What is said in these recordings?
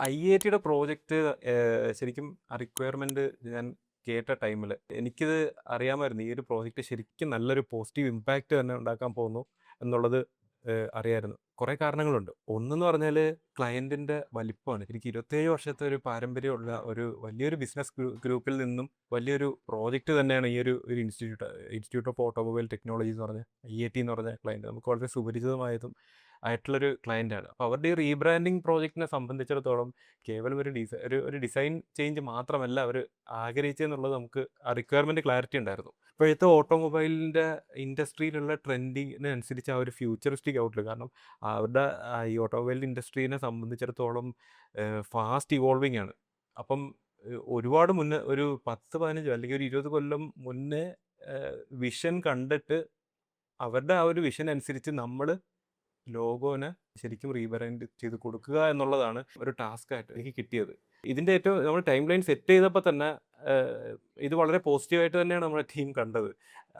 IITയുടെ project ശരിക്കും ആ requirement ഞാൻ കേട്ട ടൈമിൽ എനിക്കിത് അറിയാമായിരുന്നു. ഈ ഒരു പ്രോജക്റ്റ് ശരിക്കും നല്ലൊരു പോസിറ്റീവ് ഇമ്പാക്റ്റ് തന്നെ ഉണ്ടാക്കാൻ പോകുന്നു എന്നുള്ളത് അറിയായിരുന്നു. കുറേ കാരണങ്ങളുണ്ട്. ഒന്നെന്ന് പറഞ്ഞാൽ ക്ലയന്റിന്റെ വലിപ്പമാണ്. ശരിക്കും 27 വർഷത്തെ ഒരു പാരമ്പര്യമുള്ള ഒരു വലിയൊരു ബിസിനസ് ഗ്രൂപ്പിൽ നിന്നും വലിയൊരു പ്രോജക്റ്റ് തന്നെയാണ് ഈ ഒരു ഇൻസ്റ്റിറ്റ്യൂട്ട് ഓഫ് ഓട്ടോമൊബൈൽ ടെക്നോളജി എന്ന് പറഞ്ഞ IIT എന്ന് പറഞ്ഞ ക്ലയന്റ്. നമുക്ക് വളരെ സുപരിചിതമായതും ആയിട്ടുള്ളൊരു ക്ലയൻ്റാണ്. അപ്പോൾ അവരുടെ ഈ റീബ്രാൻഡിങ് പ്രോജക്റ്റിനെ സംബന്ധിച്ചിടത്തോളം കേവലം ഒരു ഡിസൈൻ ചേഞ്ച് മാത്രമല്ല അവർ ആഗ്രഹിച്ചതെന്നുള്ളത് നമുക്ക് ആ റിക്വയർമെൻറ്റ് ക്ലാരിറ്റി ഉണ്ടായിരുന്നു. ഇപ്പോഴത്തെ ഓട്ടോമൊബൈലിൻ്റെ ഇൻഡസ്ട്രിയിലുള്ള ട്രെൻഡിനനുസരിച്ച് ആ ഒരു ഫ്യൂച്ചറിസ്റ്റിക് ഔട്ട്ലുക്ക്, കാരണം അവരുടെ ഈ ഓട്ടോമൊബൈൽ ഇൻഡസ്ട്രീനെ സംബന്ധിച്ചിടത്തോളം ഫാസ്റ്റ് ഇവോൾവിങ് ആണ്. അപ്പം ഒരുപാട് മുന്നേ ഒരു 10-15 അല്ലെങ്കിൽ ഒരു 20 കൊല്ലം മുന്നേ വിഷൻ കണ്ടിട്ട് അവരുടെ ആ ഒരു വിഷൻ അനുസരിച്ച് നമ്മൾ ലോഗോനെ ശരിക്കും റീബ്രാൻഡ് ചെയ്ത് കൊടുക്കുക എന്നുള്ളതാണ് ഒരു ടാസ്ക് ആയിട്ട് എനിക്ക് കിട്ടിയത്. ഇതിൻ്റെ ഏറ്റവും നമ്മൾ ടൈം ലൈൻ സെറ്റ് ചെയ്തപ്പോൾ തന്നെ ഇത് വളരെ പോസിറ്റീവായിട്ട് തന്നെയാണ് നമ്മുടെ ടീം കണ്ടത്.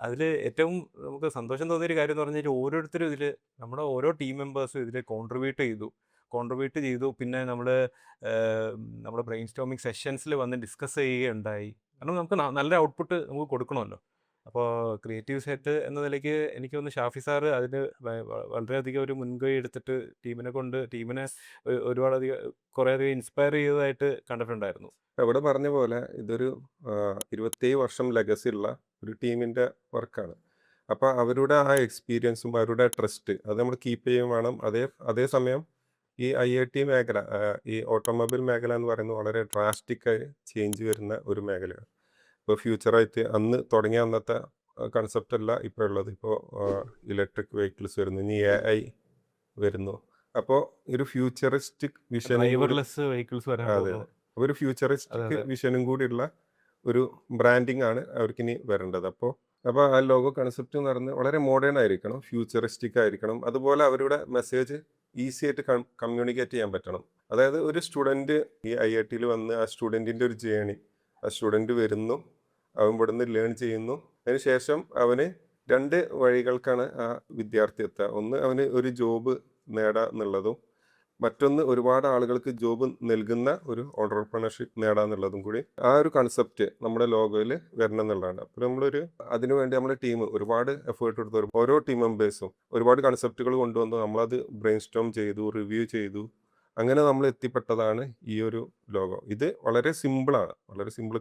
അതിൽ ഏറ്റവും നമുക്ക് സന്തോഷം തോന്നിയൊരു കാര്യം എന്ന് പറഞ്ഞാൽ ഓരോരുത്തരും ഇതിൽ നമ്മുടെ ഓരോ ടീം മെമ്പേഴ്സും ഇതിൽ കോൺട്രിബ്യൂട്ട് ചെയ്തു. പിന്നെ നമ്മുടെ ബ്രെയിൻ സ്റ്റോമിങ് സെഷൻസിൽ വന്ന് ഡിസ്കസ് ചെയ്യുകയുണ്ടായി. കാരണം നമുക്ക് നല്ല ഔട്ട്പുട്ട് നമുക്ക് കൊടുക്കണമല്ലോ. അപ്പോൾ ക്രിയേറ്റീവ് സെറ്റ് എന്ന നിലയ്ക്ക് എനിക്ക് തോന്നുന്നു ഷാഫി സാറ് അതിന് വളരെയധികം ഒരു മുൻകൈ എടുത്തിട്ട് ടീമിനെ കുറേയധികം ഇൻസ്പയർ ചെയ്തതായിട്ട് കണ്ടിട്ടുണ്ടായിരുന്നു. അവിടെ പറഞ്ഞ പോലെ ഇതൊരു 27 വർഷം ലെഗസി ഉള്ള ഒരു ടീമിൻ്റെ വർക്കാണ്. അപ്പോൾ അവരുടെ ആ എക്സ്പീരിയൻസും അവരുടെ ട്രസ്റ്റ് അത് നമ്മൾ കീപ്പ് ചെയ്യും വേണം. അതേസമയം ഈ IIT മേഖല, ഈ ഓട്ടോമൊബൈൽ മേഖല എന്ന് പറയുന്നത് വളരെ ഡ്രാസ്റ്റിക്കായി ചേഞ്ച് വരുന്ന ഒരു മേഖലയാണ്. ഇപ്പോൾ ഫ്യൂച്ചറായിട്ട് അന്ന് തുടങ്ങിയ അന്നത്തെ കൺസെപ്റ്റ് അല്ല ഇപ്പോൾ ഉള്ളത്. ഇപ്പോൾ ഇലക്ട്രിക് വെഹിക്കിൾസ് വരുന്നു, ഇനി AI വരുന്നു. അപ്പോൾ ഒരു ഫ്യൂച്ചറിസ്റ്റിക് വിഷൻ, ഡ്രൈവർലെസ് വെഹിക്കിൾസ് വരാൻ അതെ പോകുന്നു. ഒരു ഫ്യൂച്ചറിസ്റ്റിക് വിഷനും കൂടിയുള്ള ഒരു ബ്രാൻഡിങ് ആണ് അവർക്കിനി വരേണ്ടത്. അപ്പോൾ ആ ലോഗോ കൺസെപ്റ്റ് എന്ന് പറയുന്നത് വളരെ മോഡേൺ ആയിരിക്കണം, ഫ്യൂച്ചറിസ്റ്റിക് ആയിരിക്കണം. അതുപോലെ അവരുടെ മെസ്സേജ് ഈസി ആയിട്ട് കമ്മ്യൂണിക്കേറ്റ് ചെയ്യാൻ പറ്റണം. അതായത് ഒരു സ്റ്റുഡൻറ്റ് ഈ IITയിൽ വന്ന് ആ സ്റ്റുഡൻറ്റിൻ്റെ ഒരു ജേണി, ആ സ്റ്റുഡൻറ്റ് വരുന്നു, അവൻ ഇവിടുന്ന് ലേൺ ചെയ്യുന്നു. അതിനുശേഷം അവന് 2 വഴികൾക്കാണ് ആ വിദ്യാർത്ഥി എത്തുക. ഒന്ന് അവന് ഒരു ജോബ് നേടുക എന്നുള്ളതും, മറ്റൊന്ന് ഒരുപാട് ആളുകൾക്ക് ജോബ് നൽകുന്ന ഒരു ഓൺട്രപ്രണർഷിപ്പ് നേടുക എന്നുള്ളതും കൂടി ആ ഒരു കൺസെപ്റ്റ് നമ്മുടെ ലോഗോയിൽ വരണം എന്നുള്ളതാണ്. അപ്പോൾ അതിനുവേണ്ടി നമ്മുടെ ടീം ഒരുപാട് എഫേർട്ട് എടുത്തു. ഓരോ ടീം മെമ്പേഴ്സും ഒരുപാട് കൺസെപ്റ്റുകൾ കൊണ്ടുവന്നു. നമ്മളത് ബ്രെയിൻ സ്റ്റോം ചെയ്തു, റിവ്യൂ ചെയ്തു. അങ്ങനെ നമ്മൾ എത്തിപ്പെട്ടതാണ് ഈ ഒരു ലോഗോ. ഇത് വളരെ സിമ്പിളാണ്,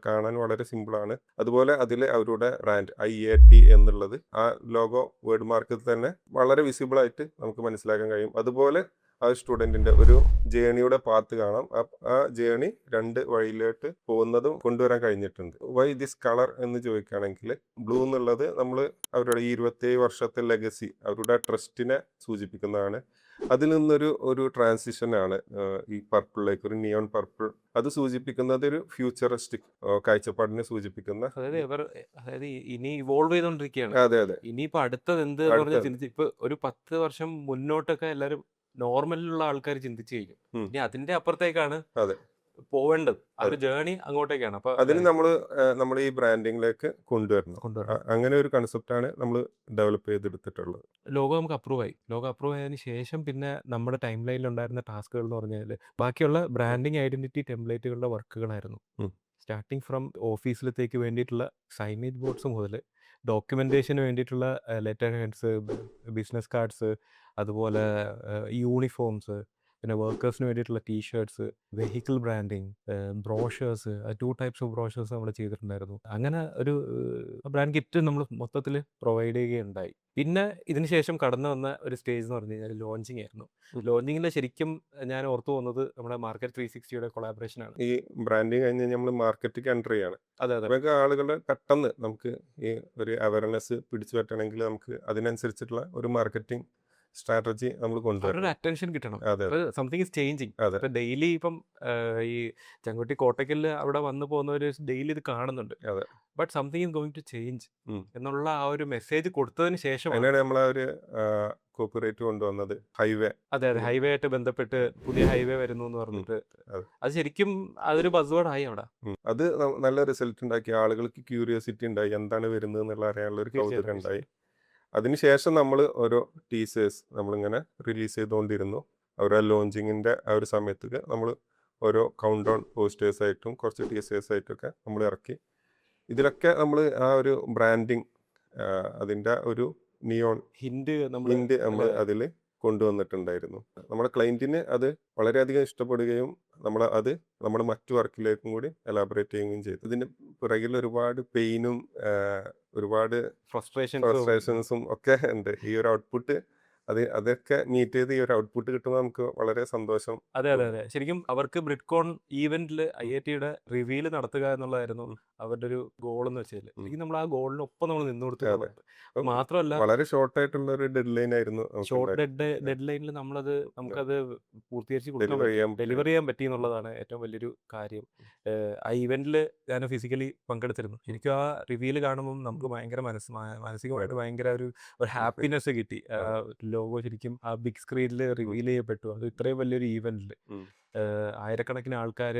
കാണാൻ വളരെ സിമ്പിളാണ്. അതുപോലെ അതിൽ അവരുടെ ബ്രാൻഡ് IIT എന്നുള്ളത് ആ ലോഗോ വേർഡ് മാർക്കിൽ തന്നെ വളരെ വിസിബിളായിട്ട് നമുക്ക് മനസ്സിലാക്കാൻ കഴിയും. അതുപോലെ ആ സ്റ്റുഡൻറ്റിൻ്റെ ഒരു ജേണിയുടെ പാത്ത് കാണാം. ആ ജേണി 2 വഴിയിലോട്ട് പോകുന്നതും കൊണ്ടുവരാൻ കഴിഞ്ഞിട്ടുണ്ട്. വൈ ദിസ് കളർ എന്ന് ചോദിക്കുകയാണെങ്കിൽ, ബ്ലൂ എന്നുള്ളത് നമ്മൾ അവരുടെ 27 വർഷത്തെ ലെഗസി, അവരുടെ ട്രസ്റ്റിനെ സൂചിപ്പിക്കുന്നതാണ്. അതിൽ നിന്നൊരു ട്രാൻസിഷനാണ് ഈ പർപ്പിളിലേക്ക്, ഒരു നിയോൺ പർപ്പിൾ. അത് സൂചിപ്പിക്കുന്നത് ഒരു ഫ്യൂച്ചറിസ്റ്റിക് കാഴ്ചപ്പാടിനെ സൂചിപ്പിക്കുന്ന, അതായത് ഇനി ഇവോൾവ് ചെയ്തോണ്ടിരിക്കുകയാണ്. അതെ. ഇനിയിപ്പോ അടുത്തത് എന്ത് ചിന്തിച്ച് ഇപ്പൊ ഒരു 10 വർഷം മുന്നോട്ടൊക്കെ എല്ലാവരും നോർമലിലുള്ള ആൾക്കാർ ചിന്തിച്ചു കഴിഞ്ഞു. ഇനി അതിന്റെ അപ്പുറത്തേക്കാണ് പോവേണ്ടത്. ആ ഒരു ജേണി അങ്ങോട്ടേക്കാണ്. അപ്പൊ അതിന് നമ്മൾ ഈ ബ്രാൻഡിങ്ങിലേക്ക് കൊണ്ടുവരണം. അങ്ങനെ ഒരു കൺസെപ്റ്റാണ് നമ്മൾ ഡെവലപ്പ് ചെയ്തെടുത്തിട്ടുള്ളത്. ലോഗോ നമുക്ക് അപ്രൂവ് ആയതിനു ശേഷം പിന്നെ നമ്മുടെ ടൈം ലൈനിൽ ഉണ്ടായിരുന്ന ടാസ്കുകൾ എന്ന് പറഞ്ഞാൽ ബാക്കിയുള്ള ബ്രാൻഡിങ് ഐഡന്റിറ്റി ടെംപ്ലേറ്റുകളുടെ വർക്കുകളായിരുന്നു. സ്റ്റാർട്ടിങ് ഫ്രം ഓഫീസിലത്തേക്ക് വേണ്ടിയിട്ടുള്ള സൈനേജ് ബോർഡ്സ് മുതൽ ഡോക്യുമെന്റേഷന് വേണ്ടിയിട്ടുള്ള ലെറ്റർ ഹെഡ്സ്, ബിസിനസ് കാർഡ്സ്, അതുപോലെ യൂണിഫോംസ്, പിന്നെ വർക്കേഴ്സിന് വേണ്ടിയിട്ടുള്ള T-shirts, vehicle branding, brochures, 2 types of brochures നമ്മൾ ചെയ്തിട്ടുണ്ടായിരുന്നു. അങ്ങനെ ഒരു ബ്രാൻഡ് കിറ്റ് നമ്മൾ മൊത്തത്തിൽ പ്രൊവൈഡ് ചെയ്യുകയുണ്ടായി. പിന്നെ ഇതിന് ശേഷം കടന്നു വന്ന ഒരു സ്റ്റേജ് എന്ന് പറഞ്ഞു കഴിഞ്ഞാൽ ലോഞ്ചിങ് ആയിരുന്നു. ലോഞ്ചിങ്ങിൽ ശരിക്കും ഞാൻ ഓർത്തു പോകുന്നത് നമ്മുടെ മാർക്കറ്റ് 360യുടെ കൊളാബറേഷൻ ആണ്. ഈ ബ്രാൻഡിങ് കഴിഞ്ഞ് നമ്മൾ മാർക്കറ്റിലേക്ക് എൻ്റർ ചെയ്യാണ്. അതെ. ആളുകളുടെ പെട്ടെന്ന് നമുക്ക് ഈ ഒരു അവയർനെസ് പിടിച്ചു പറ്റണമെങ്കിൽ നമുക്ക് അതിനനുസരിച്ചിട്ടുള്ള ഒരു മാർക്കറ്റിംഗ് സ്ട്രാറ്റജി നമ്മൾ കൊണ്ടുവരണം. അറ്റൻഷൻ കിട്ടണം. അതെ. Something is changing. അതെ. ഡെയിലി ഇപ്പം ഈ ചങ്കുട്ടി കോട്ടയ്ക്കലിൽ അവിടെ വന്നു പോകുന്നവർ ഡെയിലി ഇത് കാണുന്നുണ്ട്. അതെ. But something is going to change എന്നുള്ള ആ ഒരു മെസ്സേജ് കൊടുത്തതിന് ശേഷം നമ്മൾ ആ ഒരു കോപ്പിറൈറ്റ് കൊണ്ടുവന്നത് ഹൈവേ. അതെ. ഹൈവേ ആയിട്ട് ബന്ധപ്പെട്ട് പുതിയ ഹൈവേ വരുന്നു എന്ന് പറഞ്ഞിട്ട് അത് ശരിക്കും അതൊരു ബസ്വേർഡ് ആയി അവിടെ. അത് നല്ല റിസൾട്ട് ഉണ്ടാക്കി. ആളുകൾക്ക് ക്യൂരിയോസിറ്റി ഉണ്ടായി, എന്താണ് വരുന്നത് എന്നുള്ള അറിയാനുള്ള ഒരു കൗതുകം ഉണ്ടായി. അതിനുശേഷം നമ്മൾ ഓരോ ടീസേഴ്സ് നമ്മളിങ്ങനെ റിലീസ് ചെയ്തുകൊണ്ടിരുന്നു. അവരുടെ ലോഞ്ചിങ്ങിൻ്റെ ആ ഒരു സമയത്ത് നമ്മൾ ഓരോ കൗണ്ട് ഡൗൺ പോസ്റ്റേഴ്സ് ആയിട്ടും കുറച്ച് ടീസേഴ്സ് ആയിട്ടൊക്കെ നമ്മൾ ഇറക്കി. ഇതിലൊക്കെ നമ്മൾ ആ ഒരു ബ്രാൻഡിങ്, അതിൻ്റെ ഒരു നിയോൺ ഹിന്റ് നമ്മൾ ഹിന്റ് നമ്മൾ അതിൽ കൊണ്ടുവന്നിട്ടുണ്ടായിരുന്നു. നമ്മുടെ ക്ലയൻറ്റിന് അത് വളരെയധികം ഇഷ്ടപ്പെടുകയും നമ്മൾ അത് നമ്മുടെ മറ്റു വർക്കിലേക്കും കൂടി എലാബറേറ്റ് ചെയ്യുകയും ചെയ്തു. ഇതിന് പുറകിൽ ഒരുപാട് പെയിനും ഒരുപാട് ഫ്രസ്ട്രേഷൻസും ഒക്കെ ഉണ്ട്. ഈ ഒരു ഔട്ട്പുട്ട് അതൊക്കെ മീറ്റ് ചെയ്ത് ഈ ഒരു ഔട്ട്പുട്ട് കിട്ടുമ്പോൾ നമുക്ക് വളരെ സന്തോഷം. അതെ. ശരിക്കും അവർക്ക് ബ്രിഡ്കോൺ ഈവന്റിൽ IIT-യുടെ റിവീൽ നടത്തുക എന്നുള്ളതായിരുന്നു അവരുടെ ഒരു ഗോൾ എന്ന് വെച്ചാൽ, ശരിക്കും നമ്മൾ ആ ഗോളിനൊപ്പം നമ്മൾ നിന്നു കൊടുത്തു. മാത്രമല്ല വളരെ ഷോർട്ട് ആയിട്ടുള്ള ഒരു ഡെഡ് ലൈൻ ആയിരുന്നു. ഷോർട്ട് ഡെഡ് ലൈനിൽ നമുക്കത് പൂർത്തീകരിച്ച് ഡെലിവർ ചെയ്യാൻ പറ്റി എന്നുള്ളതാണ് ഏറ്റവും വലിയൊരു കാര്യം. ആ ഇവന്റിൽ ഞാൻ ഫിസിക്കലി പങ്കെടുത്തിരുന്നു. ശരിക്കും ആ റിവീൽ കാണുമ്പോൾ നമുക്ക് ഭയങ്കര മാനസികമായിട്ട് ഭയങ്കര ഒരു ഹാപ്പിനെസ് കിട്ടി. ലോഗോ ശരിക്കും ആ ബിഗ് സ്ക്രീനിൽ റിവീൽ ചെയ്യപ്പെട്ടു. അത് ഇത്രയും വലിയൊരു ഈവന്റിൽ ആയിരക്കണക്കിന് ആൾക്കാർ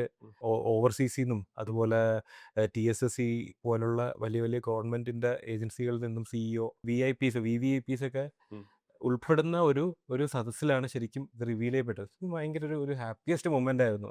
ഓവർസീസിൽ നിന്നും അതുപോലെ TSSC പോലുള്ള വലിയ വലിയ ഗവൺമെന്റിന്റെ ഏജൻസികളിൽ നിന്നും CEO VVIPs ഒക്കെ ഉൾപ്പെടുന്ന ഒരു സദസ്സിലാണ് ശരിക്കും ഇത് റിവീൽ ചെയ്യപ്പെട്ടത്. ഭയങ്കര ഒരു ഹാപ്പിയസ്റ്റ് മൊമെന്റ് ആയിരുന്നു.